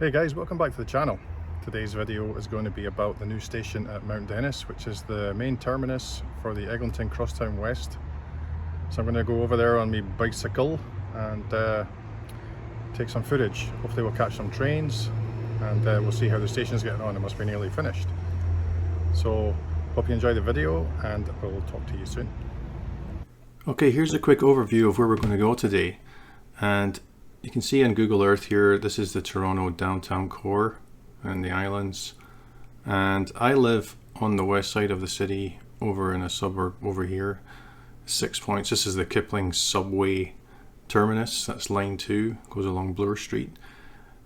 Hey guys, welcome back to the channel. Today's video is going to be about the new station at Mount Dennis, which is the main terminus for the Eglinton Crosstown West. So I'm going to go over there on my bicycle and take some footage. Hopefully we'll catch some trains and we'll see how the station's getting on. It must be nearly finished. So hope you enjoy the video and we'll talk to you soon. Okay, here's a quick overview of where we're going to go today. And you can see on Google Earth here, this is the Toronto downtown core and the islands. And I live on the west side of the city, over in a suburb over here, 6 Points. This is the Kipling subway terminus. That's line 2, goes along Bloor Street.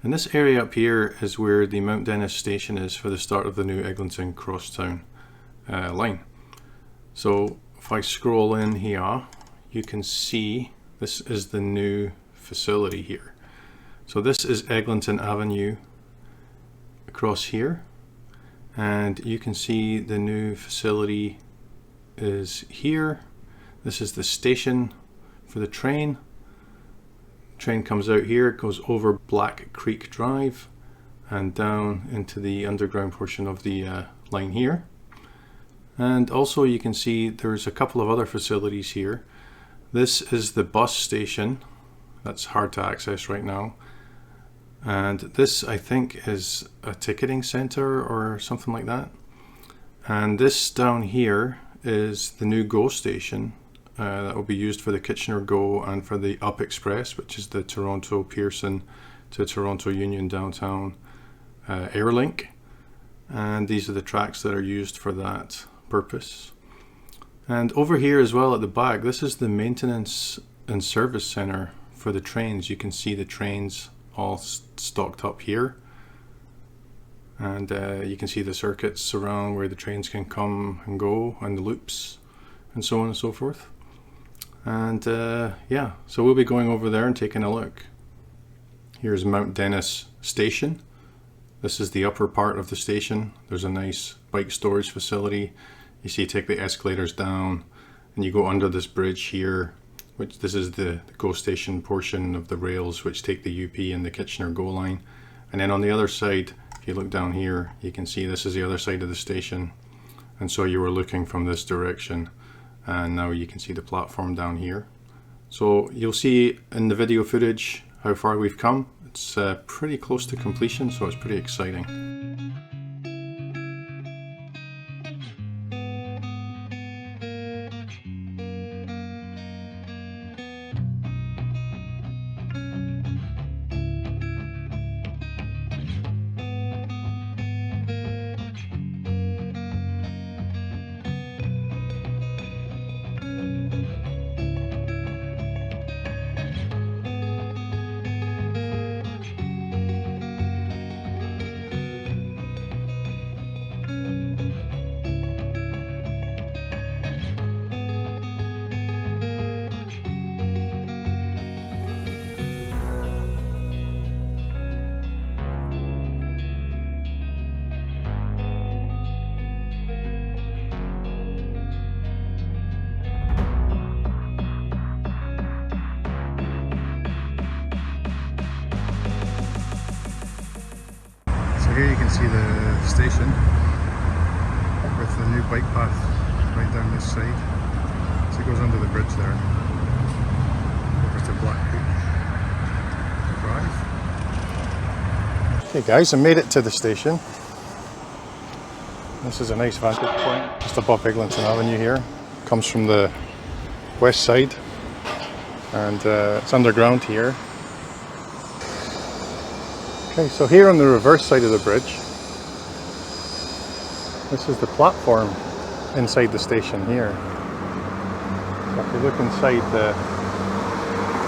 And this area up here is where the Mount Dennis station is for the start of the new Eglinton Crosstown line. So if I scroll in here, you can see this is the new facility here. So this is Eglinton Avenue across here, and you can see the new facility is here. This is the station for the train. Train comes out here, it goes over Black Creek Drive and down into the underground portion of the line here. And also you can see there's a couple of other facilities here. This is the bus station. That's hard to access right now. And this, I think, is a ticketing center or something like that. And this down here is the new GO station that will be used for the Kitchener GO and for the Up Express, which is the Toronto Pearson to Toronto Union downtown Airlink. And these are the tracks that are used for that purpose. And over here as well at the back, this is the maintenance and service center for the trains. You can see the trains all stocked up here, and you can see the circuits around where the trains can come and go, and the loops and so on and so forth. And yeah, so we'll be going over there and taking a look. Here's Mount Dennis station. This is the upper part of the station. There's a nice bike storage facility. You see, you take the escalators down and you go under this bridge here, which this is the GO station portion of the rails which take the UP and the Kitchener GO line. And then on the other side, if you look down here, you can see this is the other side of the station. And so you were looking from this direction, and now you can see the platform down here. So you'll see in the video footage how far we've come. It's pretty close to completion, so it's pretty exciting. Here you can see the station with the new bike path right down this side. So it goes under the bridge there, over to Black Creek Drive. Okay guys, I made it to the station. This is a nice vantage point just above Eglinton Avenue here. Comes from the west side, and it's underground here. Okay, so here on the reverse side of the bridge, this is the platform inside the station here. So if you look inside the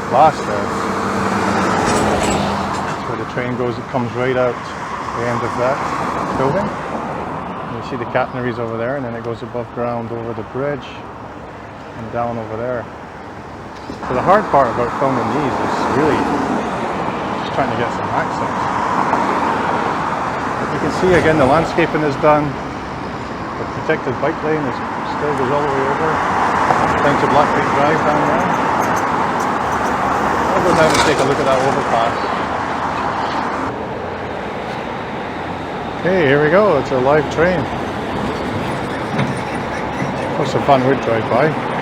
glass there, that's where the train goes. It comes right out the end of that building. And you see the catenaries over there, and then it goes above ground over the bridge and down over there. So the hard part about filming these is really just trying to get some access. You can see again the landscaping is done. The protected bike lane still goes all the way over down to Black Creek Drive down there. I'll go down and take a look at that overpass. Okay, here we go. It's a live train. What's a fun would drive by.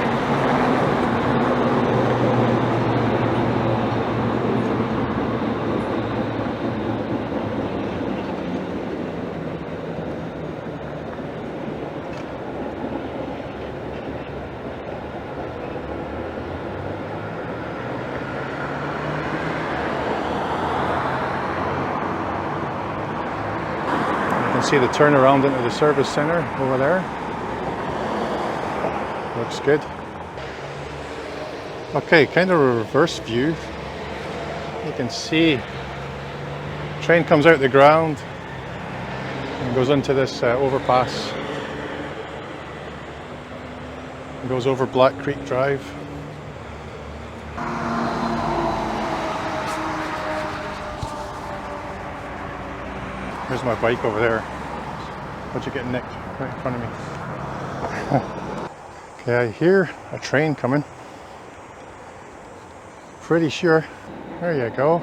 You can see the turnaround into the service centre over there. Looks good. Okay, kind of a reverse view. You can see train comes out the ground and goes into this overpass and goes over Black Creek Drive. There's my bike over there. Watch it get nicked right in front of me. Okay, I hear a train coming. Pretty sure. There you go.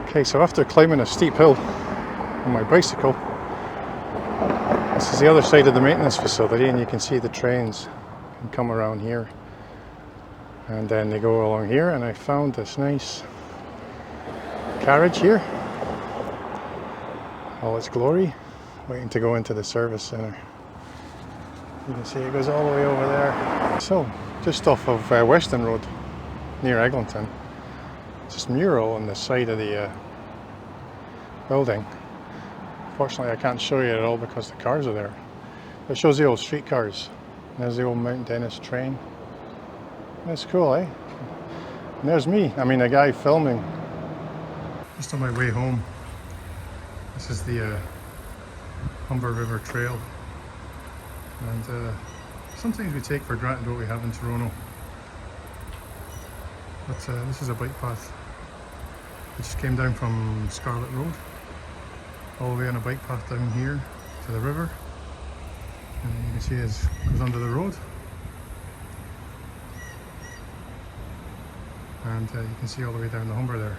Okay, so after climbing a steep hill on my bicycle, this is the other side of the maintenance facility, and you can see the trains can come around here. And then they go along here, and I found this nice carriage here. All its glory, waiting to go into the service centre. You can see it goes all the way over there. So, just off of Western Road, near Eglinton. This mural on the side of the building. Fortunately, I can't show you it all because the cars are there. It shows the old streetcars. There's the old Mount Dennis train. That's cool, eh? And there's me. I mean, a guy filming. Just on my way home. This is the Humber River Trail. And sometimes we take for granted what we have in Toronto. But this is a bike path. I just came down from Scarlet Road, all the way on a bike path down here to the river. And you can see it goes under the road. And you can see all the way down the Humber there.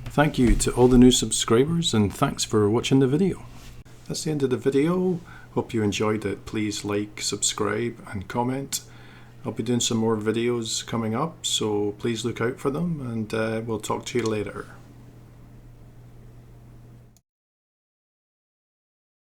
Thank you to all the new subscribers, and thanks for watching the video. That's the end of the video. Hope you enjoyed it. Please like, subscribe and comment. I'll be doing some more videos coming up, so please look out for them, and we'll talk to you later.